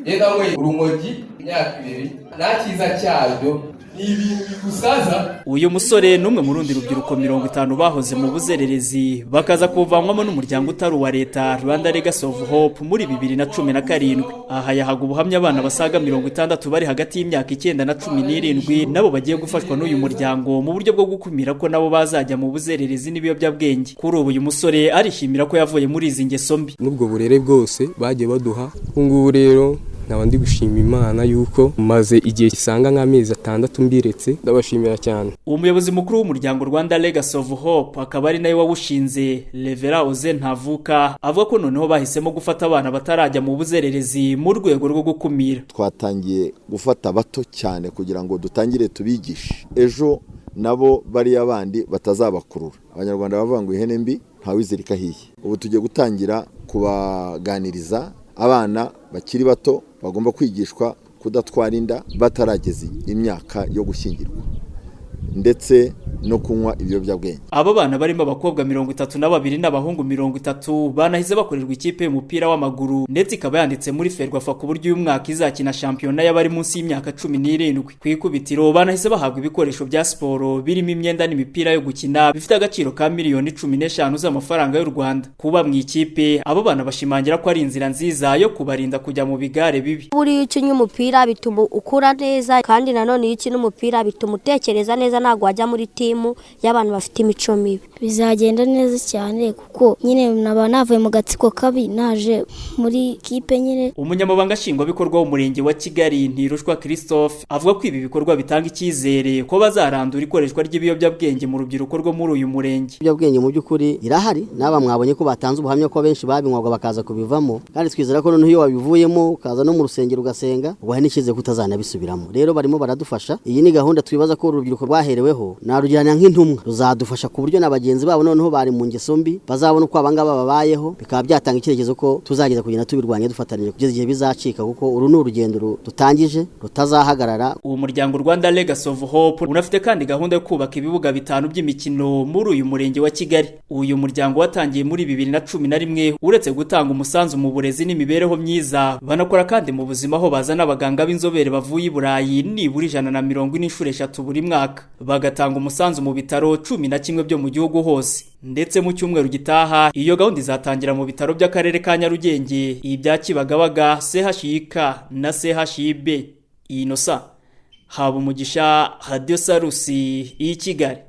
Yega mwe urumogi imyaka 2 nakiza cyaryo ibintu bigusaza. Uyu musore numwe mu rundi rubyiruko 50 bahoze mu buzererezi bakaza kuvanwamo n'umuryango utari wa leta Rwanda Legacy of Hope muri 2017. Aha yahaga ubuhamya abana basaga 60 bari hagati y'imyaka 9 na 17 nabo bagiye gufashwa n'uyu muryango mu buryo bwo gukumira ko nabo bazajya mu buzererezi n'ibiyobyabwenge. Kuri ubu uyu musore arishimira ko yavuye muri izi ngeso mbi. Nubwo burere bwose bagiye baduha ngubu rero nabandi gushima Imana yuko maze igihe kisanga nk'amezi 6 mbiretse ndabashimira cyane. Umuyobozi mukuru w'umuryango Rwanda Legacy of Hope akaba ari nayo wawushinze Revera Oze Ntavuka avuga ko noneho bahisemo gufata abana batarajya mu buzererezi mu rwego rwo gukumira. Twatangiye gufata bato cyane kugira ngo dutangire tubigishe ejo nabo bari abandi batazabakurura. Abanyarwanda bavuga ngo ihene mbi ntawizirika hiye. Ubu tugiye gutangira kubaganiriza abana bakiri bato bagomba kwigishwa kudatwara inda batarageze imyaka yo gushyingirwa ndetse no kunywa ibiyobyabwenge. Aba bana barimo abakobwa 32 n'abahungu 30 banahise bakorerwa ikipe y'umupira w'amaguru ndetse ikaba yanditse muri Ferwafa ku buryo uyu mwaka izakina shampiyona y'abari munsi y'imyaka 17. Kwikubitiro banahise bahabwa ibikoresho bya siporo birimo imyenda n'imipira yo gukina bifite agaciro ka miliyoni 15 z'amafaranga y'u Rwanda. Kuba mu ikipe abo bana bashimangira ko ari inzira nziza yo kubarinda kujya mu bigare bibi. Buri ukinye umupira bituma ukura neza kandi nanone iki n'umupira bituma utekereza neza ntago wajya muri timu y'abantu bafite imico mibi. Bizagenda neza cyane kuko nyine naba navuye mu gatsiko kabi naje muri kipe nyine. Umunyamabanga nshingwabikorwa w'umurenge wa Kigali Ntirushwa Christophe avuga ko ibi bikorwa bitanga icyizere ko bazarandura ikoreshwa ry'ibiyobyabwenge mu rubyiruko rwo muri uyu murenge. Ibiyobyabwenge mu by'ukuri irahari naba mwabonye ko batanze ubuhamya ko benshi babinywaga bakaza kubivamo kandi twizera ko noneho iyo wabivuyemo ukaza no mu rusengero ugasenga ubahe n'ikize kutazanabisubiramo. Rero barimo baradufasha. Iyi ni gahunda twibaza ko urubyiruko rwahereweho narujyana nk'intumwa ruzadufasha ku buryo n'abagenzi babo noneho bari mu ngeso mbi bazabona uko abangaba babayeho bikaba byatanga icyerekezo ko tuzageza kugenda tubirwanya dufatanije kugeza igihe bizacika kuko uru ni urugendo dutangije rutazahagarara. Uwo muryango Rwanda Legacy of Hope unafite kandi gahunda yo kubaka ibibuga 5 by'imikino muri uyu murenge wa Kigali. Uyu muryango watangiye muri 2011 uretse gutanga umusanzu mu burezi n'imibereho myiza banakora kandi mu buzima aho bazana abaganga b'inzobere bavuye i Burayi nibura 140 buri mwaka bagatanga umusanzu mu bitaro 11 byo mu gihugu hose. Ndetse mu cyumweru gitaha iyo gahunda izatangira mu bitaro by'akarere ka Nyarugenge ibya Kibagabaga, CHUK na CHUB. Inosa Habumugisha, Radio Salusi, i Kigali.